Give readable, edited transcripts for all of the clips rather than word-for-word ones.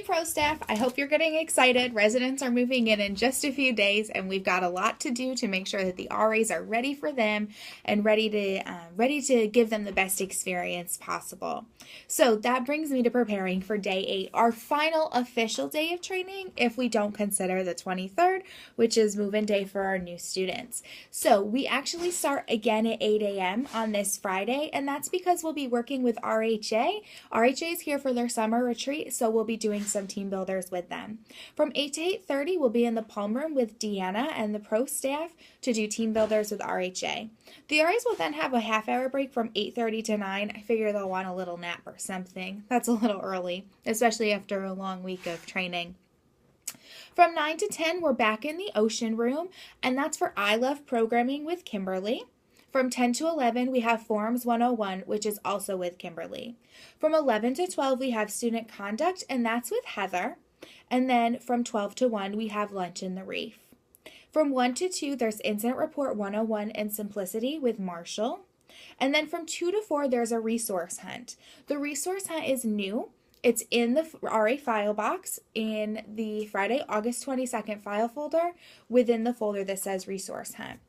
Pro Staff, I hope you're getting excited. Residents are moving in just a few days, and we've got a lot to do to make sure that the RAs are ready for them and ready to give them the best experience possible. So that brings me to preparing for day 8, our final official day of training, if we don't consider the 23rd, which is move-in day for our new students. So we actually start again at 8 a.m. on this Friday, and that's because we'll be working with RHA. RHA is here for their summer retreat, so we'll be doing some team builders with them. From 8 to 8:30, we'll be in the Palm Room with Deanna and the Pro Staff to do team builders with RHA. The RAs will then have a half-hour break from 8:30 to 9. I figure they'll want a little nap or something. That's a little early, especially after a long week of training. From 9 to 10, we're back in the Ocean Room, and that's for I Love Programming with Kimberly. From 10 to 11, we have Forms 101, which is also with Kimberly. From 11 to 12, we have Student Conduct, and that's with Heather. And then from 12 to 1, we have Lunch in the Reef. From 1 to 2, there's Incident Report 101 and Simplicity with Marshall. And then from 2 to 4, there's a resource hunt. The resource hunt is new. It's in the RA file box in the Friday, August 22nd file folder within the folder that says Resource Hunt.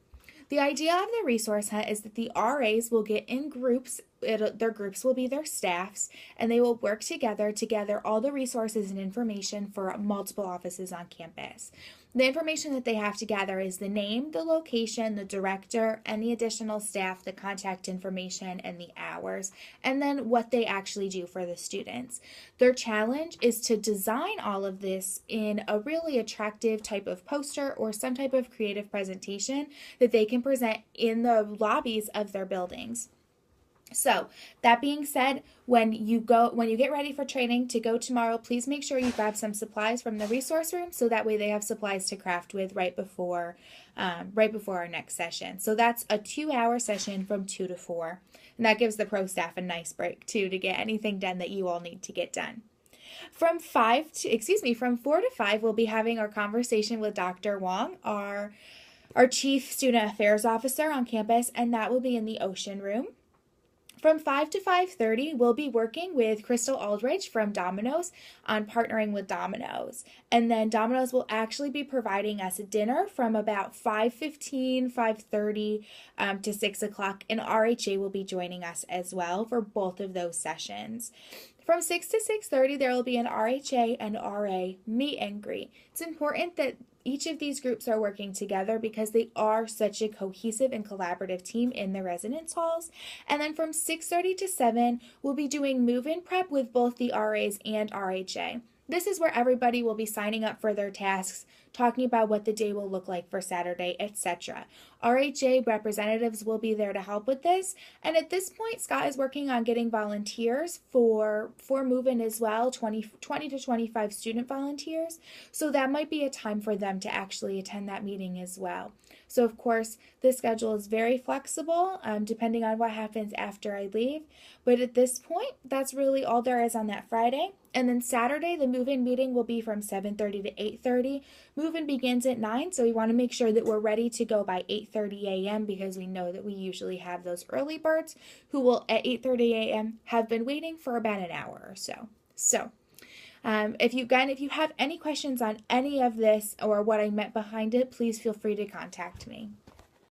The idea of the resource hunt is that the RAs will get in groups, their groups will be their staffs, and they will work together to gather all the resources and information for multiple offices on campus. The information that they have to gather is the name, the location, the director, any additional staff, the contact information, and the hours, and then what they actually do for the students. Their challenge is to design all of this in a really attractive type of poster or some type of creative presentation that they can present in the lobbies of their buildings. So that being said, when you get ready for training to go tomorrow, please make sure you grab some supplies from the resource room so that way they have supplies to craft with right before our next session. So that's a 2-hour session from 2 to 4, and that gives the pro staff a nice break too to get anything done that you all need to get done. From 4 to 5, we'll be having our conversation with Dr. Wong, our Chief Student Affairs Officer on campus, and that will be in the Ocean Room. From 5 to 5:30, we'll be working with Crystal Aldridge from Domino's on partnering with Domino's. And then Domino's will actually be providing us a dinner from about 5:15, 5:30 to 6 o'clock, and RHA will be joining us as well for both of those sessions. From 6 to 6:30, there will be an RHA and RA meet and greet. It's important that each of these groups are working together because they are such a cohesive and collaborative team in the residence halls. And then from 6:30 to 7, we'll be doing move-in prep with both the RAs and RHA. This is where everybody will be signing up for their tasks, talking about what the day will look like for Saturday, etc. RHA representatives will be there to help with this, and at this point, Scott is working on getting volunteers for move-in as well, 20 to 25 student volunteers, so that might be a time for them to actually attend that meeting as well. So of course, this schedule is very flexible, depending on what happens after I leave, but at this point, that's really all there is on that Friday. And then Saturday, the move-in meeting will be from 7:30 to 8:30. Move-in begins at 9, so we want to make sure that we're ready to go by 8:30 a.m. because we know that we usually have those early birds who will, at 8:30 a.m., have been waiting for about an hour or so. If you have any questions on any of this or what I meant behind it, please feel free to contact me.